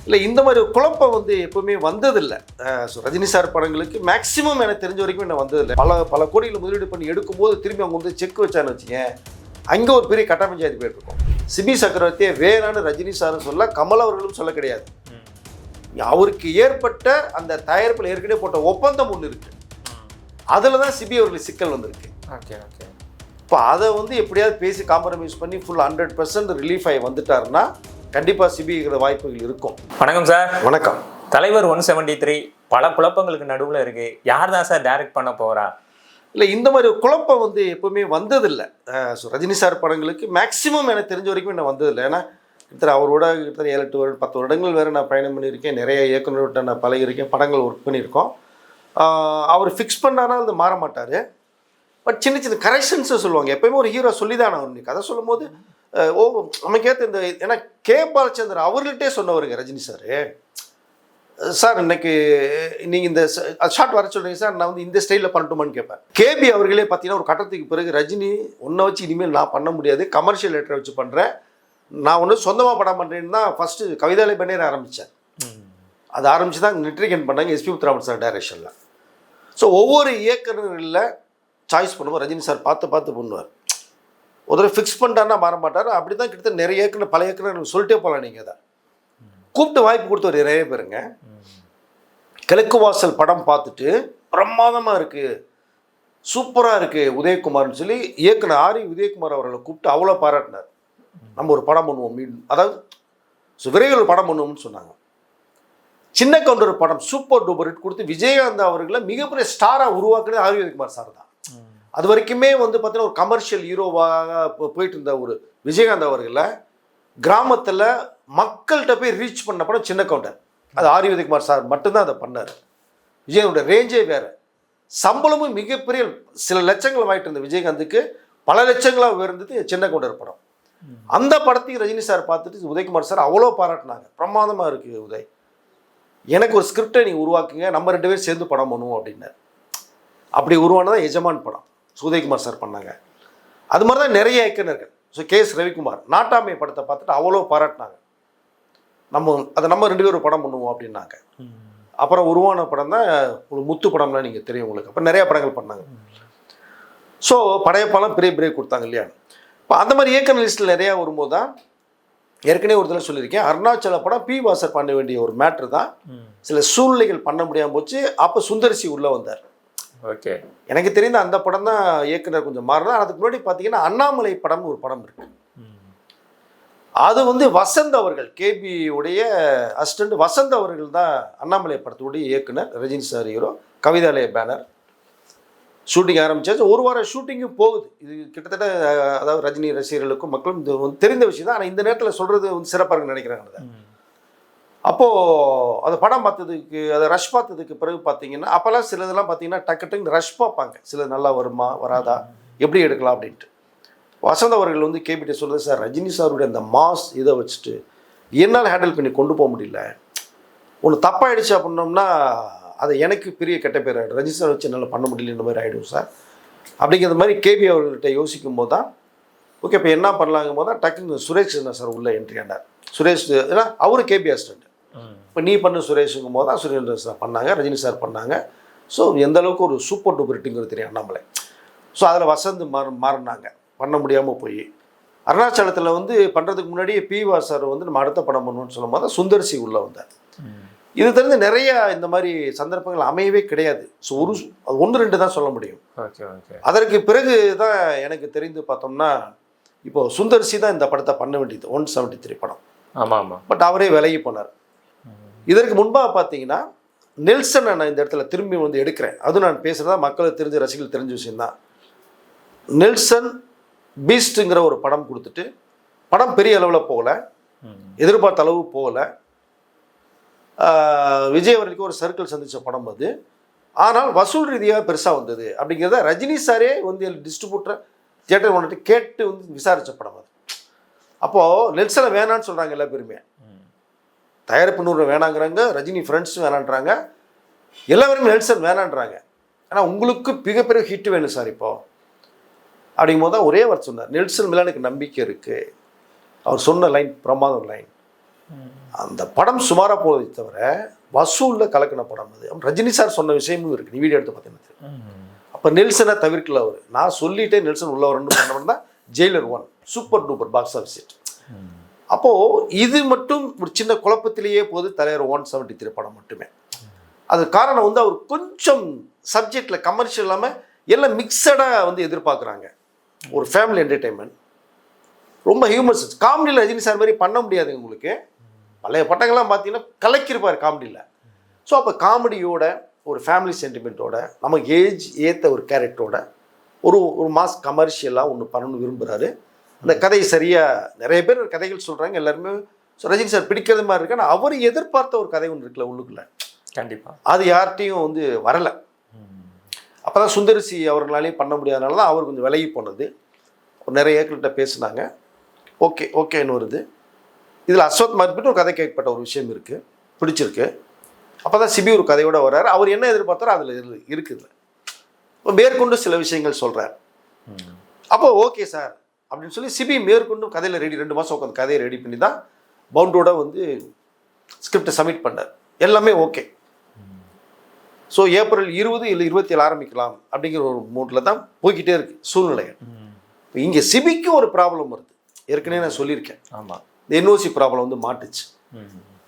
இல்லை இந்த மாதிரி குழப்பம் வந்து எப்பவுமே வந்ததில்லை. ரஜினி சார் படங்களுக்கு மேக்ஸிமம் எனக்கு தெரிஞ்ச வரைக்கும் என்ன வந்ததில்லை. பல கோடிகள் முதலீடு பண்ணி எடுக்கும்போது திரும்பி அவங்க வந்து செக் வச்சான்னு வச்சுங்க, அங்கே ஒரு பெரிய கட்ட பஞ்சாயத்து போயிருக்கும். சிபி சக்கரவர்த்தியை வேறான்னு ரஜினி சார்னு சொல்ல, கமல் அவர்களும் சொல்ல கிடையாது. அவருக்கு ஏற்பட்ட அந்த தயாரிப்பில் ஏற்கனவே போட்ட ஒப்பந்தம் ஒன்று இருக்கு, அதில் தான் சிபி அவர்களுக்கு சிக்கல் வந்திருக்கு. Okay okay. இப்போ அதை வந்து எப்படியாவது பேசி காம்ப்ரமைஸ் பண்ணி ஃபுல் 100% ரிலீஃப் ஆகி வந்துட்டாருன்னா கண்டிப்பாக சிபிங்கிற வாய்ப்புகள் இருக்கும். வணக்கம் சார். வணக்கம். தலைவர் 173 பல குழப்பங்களுக்கு நடுவில் இருக்கு. யார் தான் சார் டைரக்ட் பண்ண போறா? இல்லை இந்த மாதிரி குழப்பம் வந்து எப்பவுமே வந்ததில்லை. ரஜினி சார் படங்களுக்கு மேக்ஸிமம் எனக்கு தெரிஞ்ச வரைக்கும் என்ன வந்ததில்லை. ஏன்னா அவரோட 7-8 வருடம் 10 வருடங்கள் வேறு நான் பயணம் பண்ணியிருக்கேன். நிறைய இயக்குநர்கிட்ட நான் பழகிருக்கேன், படங்கள் ஒர்க் பண்ணியிருக்கோம். அவர் ஃபிக்ஸ் பண்ணானா அது மாற மாட்டார். பட் சின்ன சின்ன கரெக்ஷன்ஸை சொல்லுவாங்க. எப்பயுமே ஒரு ஹீரோ சொல்லி தான் நான் கதை சொல்லும் போது நமக்கேற்ற இந்த ஏன்னா கே பாலச்சந்தர் அவர்கள்ட்டே சொன்னவருங்க ரஜினி சார். சார் இன்னைக்கு நீங்கள் இந்த ஷார்ட் வர சொல்கிறீங்க சார், நான் வந்து இந்த ஸ்டைலில் பண்ணட்டுமான்னு கேட்பேன். கேபி அவர்களே பார்த்தீங்கன்னா ஒரு கட்டத்துக்கு பிறகு ரஜினி ஒன்றை வச்சு இனிமேல் நான் பண்ண முடியாது, கமர்ஷியல் லெட்டரை வச்சு பண்ணுறேன், நான் ஒன்று சொந்தமாக படம் பண்ணுறேன்னு தான் ஃபஸ்ட்டு கவிதாலய பண்ணேற ஆரம்பித்தேன். அது ஆரம்பித்து தான் நெட்ரிகன் பண்ணாங்க எஸ்பி முத்துராமன் சார் டைரக்ஷனில். ஸோ ஒவ்வொரு இயக்குநர்களில் சாய்ஸ் பண்ணுவோம். ரஜினி சார் பார்த்து பண்ணுவார். ஒரு தடவை ஃபிக்ஸ் பண்ணிட்டாருன்னா மாற மாட்டார். அப்படி தான் கிட்டத்தட்ட நிறைய இயக்குனர் பல இயக்குனர் சொல்லிட்டே போகலாம். நீங்கள் தான் கூப்பிட்டு வாய்ப்பு கொடுத்தவர் நிறைய பேருங்க. கிழக்கு வாசல் படம் பார்த்துட்டு பிரமாதமாக இருக்குது, சூப்பராக இருக்குது உதயகுமார்னு சொல்லி இயக்குனர் ஆரி உதயகுமார் அவர்களை கூப்பிட்டு அவ்வளோ பாராட்டினார். நம்ம ஒரு படம் பண்ணுவோம், அதாவது விரைவில் ஒரு படம் பண்ணுவோம்னு சொன்னாங்க. சின்ன கவுண்டர் படம் சூப்பர் டூப்பர் ஹிட் கொடுத்து விஜயகாந்த் அவர்களை மிகப்பெரிய ஸ்டாராக உருவாக்குறது ஆரி உதயகுமார் சார் தான். அது வரைக்குமே வந்து பார்த்தீங்கன்னா ஒரு கமர்ஷியல் ஹீரோவாக போயிட்டு இருந்த ஒரு விஜயகாந்த் அவர்களை கிராமத்தில் மக்கள்கிட்ட போய் ரீச் பண்ண படம் சின்ன கவுண்டர். அது ஆரி உதயகுமார் சார் மட்டும்தான் அதை பண்ணார். விஜயகாந்தோட ரேஞ்சே வேறு, சம்பளமும் மிகப்பெரிய சில லட்சங்கள் வாங்கிட்டு இருந்த விஜயகாந்துக்கு பல லட்சங்களாக உயர்ந்தது சின்ன கவுண்டர் படம். அந்த படத்தையும் ரஜினி சார் பார்த்துட்டு உதயகுமார் சார் அவ்வளோ பாராட்டினாங்க. பிரமாதமாக இருக்குது உதய், எனக்கு ஒரு ஸ்கிரிப்டை நீங்கள் உருவாக்குங்க, நம்ம 2 பேரும் சேர்ந்து படம் பண்ணுவோம் அப்படின்னாரு. அப்படி உருவானதான் எஜமான் படம் உதயகுமார் சார் பண்ணாங்க. அது மாதிரி தான் நிறைய இயக்குனர்கள். கேஎஸ் ரவிக்குமார் நாட்டாமை படத்தை பார்த்துட்டு அவ்வளோ பாராட்டினாங்க. நம்ம 2 பேரும் படம் பண்ணுவோம் அப்படின்னாங்க. அப்புறம் உருவான படம் தான் ஒரு முத்து படம்லாம் நீங்கள் தெரியும் உங்களுக்கு. அப்புறம் நிறையா படங்கள் பண்ணாங்க. ஸோ படையப்பாலாம் பெரிய பிரேக் கொடுத்தாங்க இல்லையா. இப்போ அந்த மாதிரி இயக்குனர் லிஸ்ட்டில் நிறையா வரும்போது தான் ஏற்கனவே ஒரு தடவை சொல்லியிருக்கேன், அருணாச்சல படம் பி வாசர் பண்ண வேண்டிய ஒரு மேட்ரு தான். சில சூழ்நிலைகள் பண்ண முடியாமல் போச்சு. அப்போ சுந்தர்சி உள்ளே வந்தார். ஓகே, எனக்கு தெரிந்த அந்த படம் தான் இயக்குனர் கொஞ்சம் மாறினா. அதுக்கு முன்னாடி பார்த்தீங்கன்னா அண்ணாமலை படம்னு ஒரு படம் இருக்கு. அது வந்து வசந்த் அவர்கள், கேபி உடைய அசிஸ்டன்ட் வசந்த் அவர்கள் தான் அண்ணாமலை படத்துடைய இயக்குனர். Rajini sir hero, Kavithalaya banner. Shooting ஆரம்பிச்சாச்சு. ஒரு வாரம் ஷூட்டிங்கும் போகுது. இது கிட்டத்தட்ட அதாவது ரஜினி ரசிகர்களுக்கும் மக்களும் இது வந்து தெரிந்த விஷயம் தான். ஆனால் இந்த நேரத்தில் சொல்கிறது வந்து சிறப்பாக இருக்குன்னு நினைக்கிறாங்க. அப்போது அந்த படம் பார்த்ததுக்கு, அதை ரஷ் பார்த்ததுக்கு பிறகு பார்த்தீங்கன்னா அப்போல்லாம் சிலதெல்லாம் பார்த்தீங்கன்னா டக்குன்னு ரஷ் பார்ப்பாங்க. சிலது நல்லா வருமா வராதா, எப்படி எடுக்கலாம் அப்படின்ட்டு. வசந்த் அவர்கள் வந்து கேபிட்ட சொல்கிறது, சார் ரஜினி சாருடைய அந்த மாஸ் இதை வச்சுட்டு என்னால் ஹேண்டில் பண்ணி கொண்டு போக முடியல, ஒன்று தப்பாகிடுச்சு அப்படின்னோம்னா அது எனக்கு பெரிய கெட்ட பேர் ஆகிடும், ரஜினி சார் வச்சு என்னால் பண்ண முடியல, இந்த மாதிரி ஆகிடும் சார் அப்படிங்கிற மாதிரி கேபி அவர்கள்ட்ட யோசிக்கும் போது தான் ஓகே இப்போ என்ன பண்ணலாங்கும் போது தான் டக்குன்னு சுரேஷ் சார் உள்ளே என்ட்ரி ஆனார். சுரேஷ் ஏன்னா அவரு கேபி அசிஸ்டன்ட். இப்போ நீ பண்ணு சுரேஷுங்கும் போது தான் சுரேந்திர சார் பண்ணாங்க, ரஜினி சார் பண்ணாங்க. ஸோ எந்த அளவுக்கு ஒரு சூப்பர் டூப்பர் ஹிட்டுங்கிறது தெரியும் அண்ணாமலை. ஸோ அதில் வசந்து மாறினாங்க, பண்ண முடியாமல் போய். அருணாச்சலத்தில் வந்து பண்ணுறதுக்கு முன்னாடி பிவா சார் வந்து நம்ம அடுத்த படம் பண்ணுவோம்னு சொல்லும் போது தான் சுந்தர்சி உள்ளே வந்தார். இது தெரிஞ்சு நிறைய இந்த மாதிரி சந்தர்ப்பங்கள் அமையவே கிடையாது. ஸோ 1-2 தான் சொல்ல முடியும். அதற்கு பிறகு தான் எனக்கு தெரிந்து பார்த்தோம்னா இப்போது சுந்தர்சி தான் இந்த படத்தை பண்ண வேண்டியது, 173 படம். ஆமாம். பட் அவரே விலகி போனார். இதற்கு முன்பாக பார்த்தீங்கன்னா நெல்சன் நான் இந்த இடத்துல திரும்பி வந்து எடுக்கிறேன். அதுவும் நான் பேசுகிறதா மக்களுக்கு தெரிஞ்ச ரசிகர்கள் தெரிஞ்ச விஷயம்தான். நெல்சன் பீஸ்ட்டுங்கிற ஒரு படம் கொடுத்துட்டு படம் பெரிய அளவில் போகலை, எதிர்பார்த்த அளவு போகலை. விஜய் அவர்களுக்கு ஒரு சர்க்கிள் சந்தித்த படம் அது. ஆனால் வசூல் ரீதியாக பெருசாக வந்தது அப்படிங்கிறத ரஜினி சாரே வந்து டிஸ்ட்ரிபியூட்டர் தியேட்டர் வந்துட்டு கேட்டு வந்து விசாரித்த படம் அது. அப்போது நெல்சனை வேணான்னு சொல்கிறாங்க எல்லா பேருமே. தயாரிப்பு நூறு வேணாங்கிறாங்க, ரஜினி ஃப்ரெண்ட்ஸும் வேணான்றாங்க, எல்லாருமே நெல்சன் வேணான்றாங்க. ஆனால் உங்களுக்கு மிகப்பெரிய ஹிட் வேணும் சார் இப்போது அப்படிங்கும் போது தான் ஒரே வார்த்தை சொன்னார், நெல்சன் மேலே எனக்கு நம்பிக்கை இருக்குது. அவர் சொன்ன லைன் பிரமாதம் லைன், அந்த படம் சுமாராக போவதை தவிர வசூலில் கலக்கின படம் அது. ரஜினி சார் சொன்ன விஷயமும் இருக்குது, நீ வீடியோ எடுத்து பார்த்தீங்கன்னா. அப்போ நெல்சனை தவிர்க்கல அவர். நான் சொல்லிட்டே நெல்சன் உள்ள வரணும்னு பண்ணவன் தான் Jailer 1 super duper box office hit. அப்போது இது மட்டும் ஒரு சின்ன குழப்பத்திலேயே போகுது தலைவர் 173 படம் மட்டுமே. அது காரணம் வந்து அவர் கொஞ்சம் சப்ஜெக்டில் கமர்ஷியல் இல்லாமல் எல்லாம் மிக்சடாக வந்து எதிர்பார்க்குறாங்க. ஒரு ஃபேமிலி என்டர்டெயின்மெண்ட், ரொம்ப ஹியூமர்ஸ். காமெடியில் ரஜினி சார் மாதிரி பண்ண முடியாது உங்களுக்கு. பழைய பட்டங்கள்லாம் பார்த்தீங்கன்னா கலக்கிருப்பார் காமெடியில். ஸோ அப்போ காமெடியோட ஒரு ஃபேமிலி சென்டிமெண்ட்டோட நமக்கு ஏஜ் ஏற்ற ஒரு கேரக்டரோட ஒரு மாஸ் கமர்ஷியலாக ஒன்று பண்ணணும்னு விரும்புகிறாரு. அந்த கதை சரியாக நிறைய பேர் கதைகள் சொல்கிறாங்க, எல்லாருமே ரஜினி சார் பிடிக்கிறது மாதிரி இருக்கு. ஆனால் அவர் எதிர்பார்த்த ஒரு கதை ஒன்று இருக்குல்ல உள்ளுக்குள்ள, கண்டிப்பாக அது யார்கிட்டையும் வந்து வரலை. அப்போ தான் சுந்தரிசி அவர்களாலேயும் பண்ண முடியாதனால தான் அவர் கொஞ்சம் விலகி போனது. நிறைய ஏக்கர்கிட்ட பேசுனாங்க, ஓகேன்னு வருது. இதில் அஸ்வத் மர்பின்னு ஒரு கதை கேட்கப்பட்ட ஒரு விஷயம் இருக்குது, பிடிச்சிருக்கு. அப்போ தான் சிபி ஒரு கதையோட வர்றாரு. அவர் என்ன எதிர்பார்த்தாரோ அதில் இருக்குது. இப்போ மேற்கொண்டு சில விஷயங்கள் சொல்கிறார். அப்போ ஓகே சார் அப்படின்னு சொல்லி சிபி மேற்கொண்டும் கதையில் 2 மாதம் உட்காந்து கதையை ரெடி பண்ணி தான் பவுண்டோட வந்து ஸ்கிரிப்டை சப்மிட் பண்ணார். எல்லாமே ஓகே. ஸோ ஏப்ரல் 20 இல்லை 27 ஆரம்பிக்கலாம் அப்படிங்கிற ஒரு மூட்டில் தான் போய்கிட்டே இருக்குது சூழ்நிலைகள். இப்போ இங்கே சிபிக்கு ஒரு ப்ராப்ளம் வருது, ஏற்கனவே நான் சொல்லியிருக்கேன். ஆமாம், இந்த என்ஓசி ப்ராப்ளம் வந்து மாட்டுச்சு.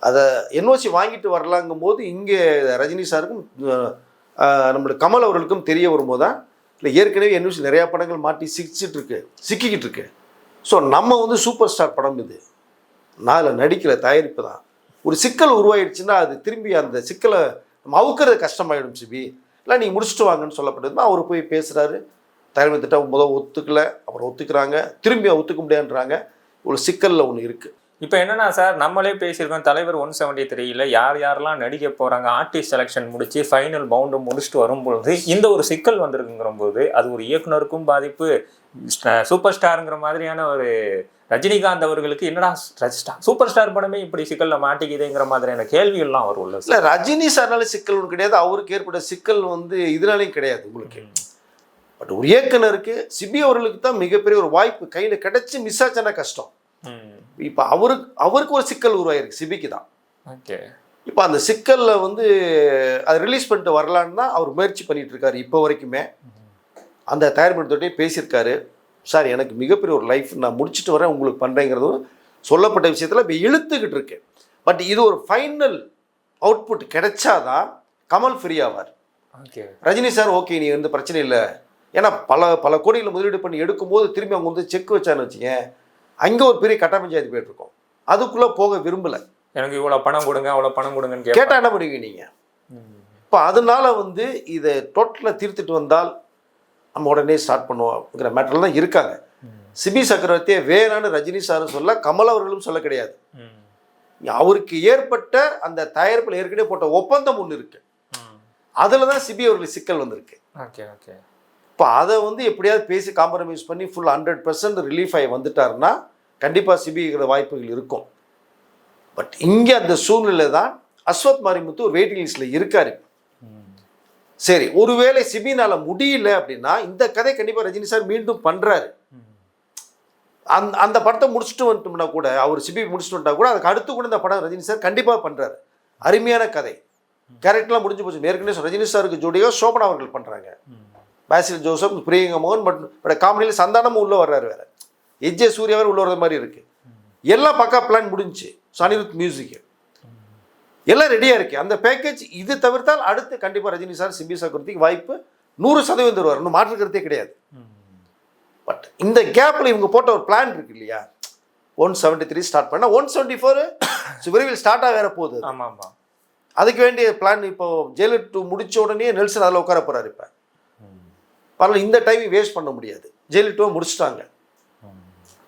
அதை என்ஓசி வாங்கிட்டு வரலாங்கும் போது இங்கே ரஜினி சாருக்கும் நம்மளுடைய கமல் அவர்களுக்கும் தெரிய வரும்போது தான் இல்லை ஏற்கனவே என்ஓசி நிறையா படங்கள் மாட்டி சிக்கிக்கிட்டு இருக்கு. ஸோ நம்ம வந்து சூப்பர் ஸ்டார் படம் இது, நான் அதில் நடிக்கிற தயாரிப்பு தான். ஒரு சிக்கல் உருவாயிடுச்சுன்னா அது திரும்பி அந்த சிக்கலை நம்ம அவுக்கிறது கஷ்டமாயிடும் சிபி, இல்லை நீங்கள் முடிச்சுட்டு வாங்கன்னு சொல்லப்பட்டதுன்னா அவர் போய் பேசுகிறாரு. தயாரிப்பு திட்டம் முதல் ஒத்துக்கல, அப்புறம் ஒத்துக்கிறாங்க, திரும்பி ஒத்துக்க முடியாதுன்றாங்க. ஒரு சிக்கலில் ஒன்று இருக்குது. இப்போ என்னன்னா சார், நம்மளே பேசியிருக்கோம் தலைவர் 173ல் யார் யாரெல்லாம் நடிக்க போகிறாங்க, ஆர்டிஸ்ட் செலெக்ஷன் முடிச்சு ஃபைனல் பவுண்டு முடிச்சுட்டு வரும்பொழுது இந்த ஒரு சிக்கல் வந்திருக்குங்கிற போது அது ஒரு இயக்குனருக்கும் பாதிப்பு, சூப்பர் ஸ்டாருங்கிற மாதிரியான ஒரு ரஜினிகாந்த் அவர்களுக்கு என்னடா சூப்பர் ஸ்டார் படமே இப்படி சிக்கலில் மாட்டிக்குதுங்கிற மாதிரியான கேள்விகள்லாம் வரும். இல்லை ரஜினி சார்னால சிக்கல் ஒன்று கிடையாது, அவருக்கு ஏற்பட்ட சிக்கல் வந்து இதனாலையும் கிடையாது உங்களுக்கு. பட் ஒரு இயக்குனருக்கு சிபி அவர்களுக்கு தான் மிகப்பெரிய ஒரு வாய்ப்பு கையில் கிடைச்சி மிஸ் ஆச்சுன்னா கஷ்டம். இப்போ அவருக்கு ஒரு சிக்கல் உருவாயிருக்கு, சிபிக்கு தான். ஓகே, இப்போ அந்த சிக்கலில் வந்து அதை ரிலீஸ் பண்ணிட்டு வரலான்னு தான் அவர் முயற்சி பண்ணிட்டு இருக்காரு. இப்போ வரைக்குமே அந்த தயாரிப்பு பேசியிருக்காரு, சார் எனக்கு மிகப்பெரிய ஒரு லைஃப் நான் முடிச்சுட்டு வரேன் உங்களுக்கு பண்ணுறேங்கிறதும் சொல்லப்பட்ட விஷயத்தில் இப்போ இழுத்துக்கிட்டு இருக்கு. பட் இது ஒரு ஃபைனல் அவுட்புட் கிடைச்சாதான் கமல் ஃப்ரீ ஆவார். ஓகே, ரஜினி சார் ஓகே நீ எந்த பிரச்சனை இல்லை, ஏன்னா பல கோடிகளை முதலீடு பண்ணி எடுக்கும்போது திரும்பி அவங்க வந்து செக் வச்சான்னு வச்சுங்க, அங்கே ஒரு பெரிய கட்ட பஞ்சாயத்து போயிட்டுருக்கோம். அதுக்குள்ளே போக விரும்பலை. எனக்கு இவ்வளோ பணம் கொடுங்க அவ்வளோ பணம் கொடுங்கன்னு கேட்டால் என்ன பண்ணுவீங்க நீங்கள்? இப்போ அதனால வந்து இதை டோட்டலாக தீர்த்துட்டு வந்தால் நம்ம உடனே ஸ்டார்ட் பண்ணுவோங்கிற மேட்டரில் தான் இருக்காங்க. சிபி சக்கரவர்த்தியை வேணான்னு ரஜினி சாரும் சொல்ல, கமல் அவர்களும் சொல்ல கிடையாது. அவருக்கு ஏற்பட்ட அந்த தயாரிப்பில் ஏற்கனவே போட்ட ஒப்பந்தம் ஒன்று இருக்கு, அதில் தான் சிபி அவர்களுக்கு சிக்கல் வந்திருக்கு. ஓகே ஓகே, இப்போ அதை வந்து எப்படியாவது பேசி காம்ப்ரமைஸ் பண்ணி ஃபுல் 100% ரிலீஃப் ஆகி வந்துட்டாருன்னா கண்டிப்பாக சிபிங்கிற வாய்ப்புகள் இருக்கும். பட் இங்கே அந்த சூழ்நிலை தான் அஸ்வத் மாரிமுத்து ஒரு வெயிட்டிங் லிஸ்ட்டில் இருக்காரு. சரி, ஒருவேளை சிபினால முடியல அப்படின்னா இந்த கதை கண்டிப்பாக ரஜினி சார் மீண்டும் பண்ணுறாரு. அந்த படத்தை முடிச்சுட்டு வந்துட்டோம்னா கூட, அவர் சிபி முடிச்சுட்டு வந்துட்டா கூட அதுக்கு அடுத்து கூட இந்த படம் ரஜினி சார் கண்டிப்பாக பண்ணுறாரு. அருமையான கதை, கேரக்டர்லாம் முடிஞ்சு போச்சு. ஏற்கனவே ரஜினி சாருக்கு ஜோடியாக சோபனா அவர்கள் பண்ணுறாங்க, பாசில் ஜோசப், பிரியங்கா மோகன். பட் காமெடியில் சந்தானமும் உள்ளே வர்றாரு, வேறு எஜ்ஜே சூர்யாவே உள்ள வர்ற மாதிரி இருக்குது. எல்லாம் பக்கா பிளான் முடிஞ்சு, அனிருத் மியூசிக்கு எல்லாம் ரெடியாக இருக்குது. அந்த பேக்கேஜ் இது தவிர்த்தால் அடுத்து கண்டிப்பாக ரஜினி சார் சிபி சக்கரவர்த்திக்கு வாய்ப்பு 100% தருவார், இன்னும் மாற்றுக்கிறதே கிடையாது. பட் இந்த கேப்பில் இவங்க போட்ட ஒரு பிளான் இருக்கு இல்லையா, 173 ஸ்டார்ட் பண்ணால் 174 விரைவில் ஸ்டார்ட்டாக வேற போகுது. ஆமாம் ஆமாம், அதுக்கு வேண்டிய பிளான். இப்போ ஜெயிலர் 2 முடிச்ச உடனே நெல்சன் அதில் உட்கார போகிறார். இப்போ பரவாயில்ல, இந்த டைம் வேஸ்ட் பண்ண முடியாது. ஜெயிலர் 2 முடிச்சிட்டாங்க,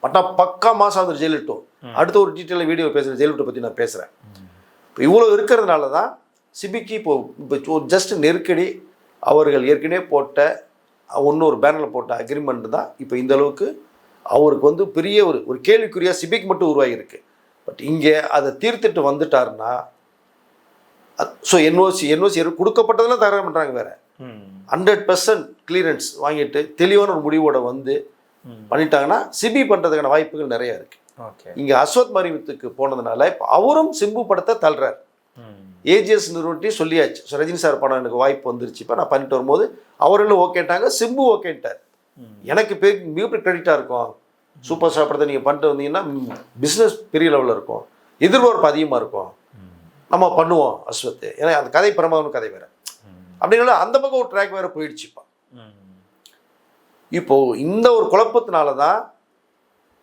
பட்டா பக்கா மாதம் ஆகுது ஜெயிலர் 2. அடுத்த ஒரு டீட்டெயிலாக வீடியோ பேசுகிறேன், ஜெயிலர் 2 பற்றி நான் பேசுகிறேன். இப்போ இவ்வளோ இருக்கிறதுனால தான் சிபிக்கு இப்போ ஜஸ்ட் நெருக்கடி. அவர்கள் ஏற்கனவே போட்ட ஒரு பேனரில் போட்ட அக்ரிமெண்ட் தான் இப்போ இந்த அளவுக்கு அவருக்கு வந்து பெரிய ஒரு கேள்விக்குறியாக சிபிக்கு மட்டும் உருவாகிருக்கு. பட் இங்கே அதை தீர்த்துட்டு வந்துட்டாருன்னா, ஸோ என்ஓசி கொடுக்கப்பட்டதெல்லாம் தயார் பண்ணுறாங்க, வேறு 100% கிளியரன்ஸ் வாங்கிட்டு தெளிவான ஒரு முடிவோட வந்து பண்ணிட்டாங்கன்னா சிபி பண்ணுறதுக்கான வாய்ப்புகள் நிறையா இருக்குது. ஓகே. இங்கே அஸ்வத் மரிமுத்துக்கு போனதுனால இப்போ அவரும் சிம்பு படத்தை தள்ளுறாரு. ஏஜிஎஸ் நிறுவனத்தையும் சொல்லியாச்சு, ஸோ ரஜினி சார் படம் எனக்கு வாய்ப்பு வந்துருச்சு, இப்போ நான் பண்ணிட்டு வரும்போது அவர்களும் ஓகேட்டாங்க, சிம்பு ஓகேட்டார். எனக்கு மிகப்பெரிய கிரெடிட்டாக இருக்கும். சூப்பர் ஸ்டார் படத்தை நீங்கள் பண்ணிட்டு வந்தீங்கன்னா பிஸ்னஸ் பெரிய லெவலில் இருக்கும், எதிர்பார்ப்பு அதிகமாக இருக்கும், நம்ம பண்ணுவோம் அஸ்வத். ஏன்னா அந்த கதை பிரமாதம் கதை வேறு அப்படின்னால அந்த பக்கம் ஒரு ட்ராக் வேறு போயிடுச்சுப்பா. இப்போது இந்த ஒரு குழப்பத்தினால தான்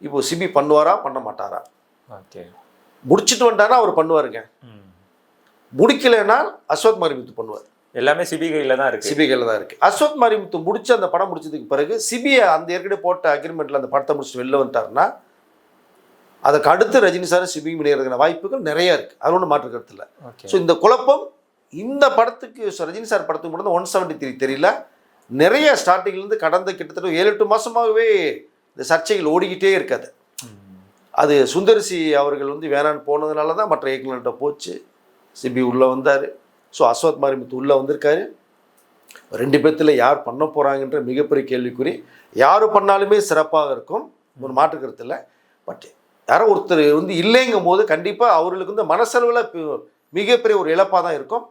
இப்போ சிபி பண்ணுவாரா பண்ண மாட்டாரா. ஓகே. முடிச்சுட்டு வந்துட்டாரா அவர் பண்ணுவாருங்க, முடிக்கலைன்னா அஸ்வத் மரிமுத்து பண்ணுவார். எல்லாமே சிபி கையில் தான் இருக்குது. சிபி கையில் தான் இருக்குது. அஸ்வத் மரிமுத்து முடிச்சு அந்த படம் முடிச்சதுக்கு பிறகு சிபிஐ அந்த ஏற்கனவே போட்ட அக்ரிமெண்ட்டில் அந்த படத்தை முடிச்சுட்டு வெளில வந்துட்டாருன்னா அதுக்கு அடுத்து ரஜினி சார் சிபி முடியறதுக்கான வாய்ப்புகள் நிறைய இருக்குது, அது ஒன்றும் மாற்று கருத்து இல்லை. ஸோ இந்த குழப்பம் இந்த படத்துக்கு ரஜினி சார் படத்துக்கு மட்டும் 173 தெரியல, நிறைய ஸ்டார்டிங்லேருந்து கடந்த கிட்டத்தட்ட 7-8 மாதமாகவே இந்த சர்ச்சைகள் ஓடிக்கிட்டே இருக்காது. அது சுந்தர்சி அவர்கள் வேணான்னு போனதுனால தான் மற்ற இயக்குநர்கிட்ட போச்சு, சிபி உள்ளே வந்தார். ஸோ அஸ்வத் மரிமுத்து உள்ளே வந்திருக்காரு. 2 பேர்த்தில் யார் பண்ண போகிறாங்கன்ற மிகப்பெரிய கேள்விக்குறி. யார் பண்ணாலுமே சிறப்பாக இருக்கும், ஒரு மாற்று கருத்து இல்லை. பட் யாரோ ஒருத்தர் இல்லைங்கும் போது கண்டிப்பாக அவர்களுக்கு மனசளவில் மிகப்பெரிய ஒரு இழப்பாக தான் இருக்கும்.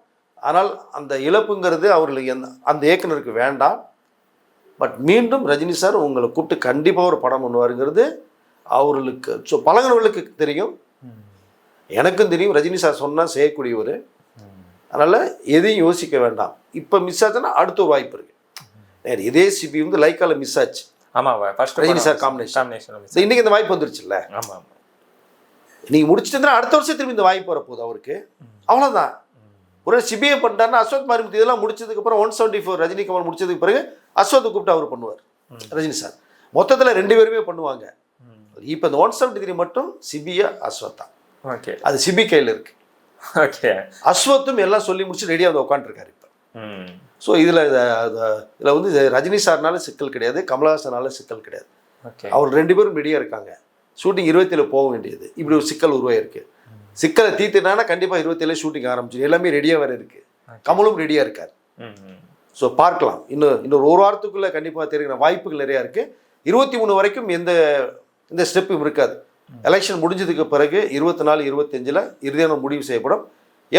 ஆனால் அந்த இழப்புங்கிறது அவர்களுக்கு அந்த இயக்குனருக்கு வேண்டாம். பட் மீண்டும் ரஜினி சார் உங்களை கூப்பிட்டு கண்டிப்பாக ஒரு படம் பண்ணுவாருங்கிறது அவர்களுக்கு ஸோ பழகினவர்களுக்கு தெரியும், எனக்கும் தெரியும். ரஜினி சார் சொன்னால் செய்யக்கூடியவர், அதனால் எதையும் யோசிக்க வேண்டாம். இப்போ மிஸ் ஆச்சுன்னா அடுத்த ஒரு வாய்ப்பு இருக்குது. இதே சிபி லைக்கால மிஸ் ஆச்சு. ஆமாம், ரஜினி சார் காம்பினேஷன் இன்னைக்கு இந்த வாய்ப்பு வந்துருச்சுல்ல. ஆமாம், நீங்கள் முடிச்சுட்டு அடுத்த வருஷம் திரும்பி இந்த வாய்ப்பு வரப்போகுது அவருக்கு, அவ்வளோதான். ஒரு சிபிஐ பண்ணிட்டாருன்னா அஸ்வத் மரிமுத்து இதெல்லாம் முடிச்சதுக்கப்புறம் 174 ரஜினி கமல் முடிச்சதுக்கு பிறகு அஸ்வத்தை கூப்பிட்டு அவர் பண்ணுவார் ரஜினி சார். மொத்தத்தில் 2 பேருமே பண்ணுவாங்க. இப்போ இந்த 173 மட்டும் சிபிஐ அஸ்வத் தான். ஓகே, அது சிபி கையில் இருக்கு. ஓகே, அஸ்வத்தும் எல்லாம் சொல்லி முடிச்சு ரெடியாக உட்காந்துருக்காரு இப்போ. ஸோ இதில் ரஜினி சார்னால சிக்கல் கிடையாது, கமலஹாசனால சிக்கல் கிடையாது. அவர் 2 பேரும் ரெடியாக இருக்காங்க. ஷூட்டிங் 27 போக வேண்டியது, இப்படி ஒரு சிக்கல் உருவாயிருக்கு. சிக்கலை தீர்த்துனா கண்டிப்பாக 27 ஷூட்டிங் ஆரம்பிச்சு, எல்லாமே ரெடியாக வேறு இருக்குது. கமலும் ரெடியாக இருக்கார். ஸோ பார்க்கலாம், இன்னொரு ஒரு வாரத்துக்குள்ளே கண்டிப்பாக தெரிகிற வாய்ப்புகள் நிறையா இருக்குது. 23 வரைக்கும் இந்த ஸ்டெப்பும் இருக்காது. எலெக்ஷன் முடிஞ்சதுக்கு பிறகு 24, 25 இறுதியான முடிவு செய்யப்படும்.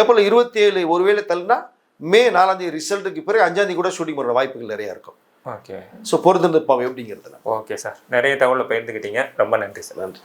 ஏப்ரல் 27 ஒருவேளை தள்ளினா மே 4 ரிசல்ட்டுக்கு பிறகு 5 கூட ஷூட்டிங் பண்ணுற வாய்ப்புகள் நிறையா இருக்கும். ஓகே. ஸோ பொறுத்து நிற்பாங்க எப்படிங்கிறதுல. ஓகே சார், நிறைய தகவலை பகிர்ந்துக்கிட்டீங்க, ரொம்ப நன்றி சார். நன்றி.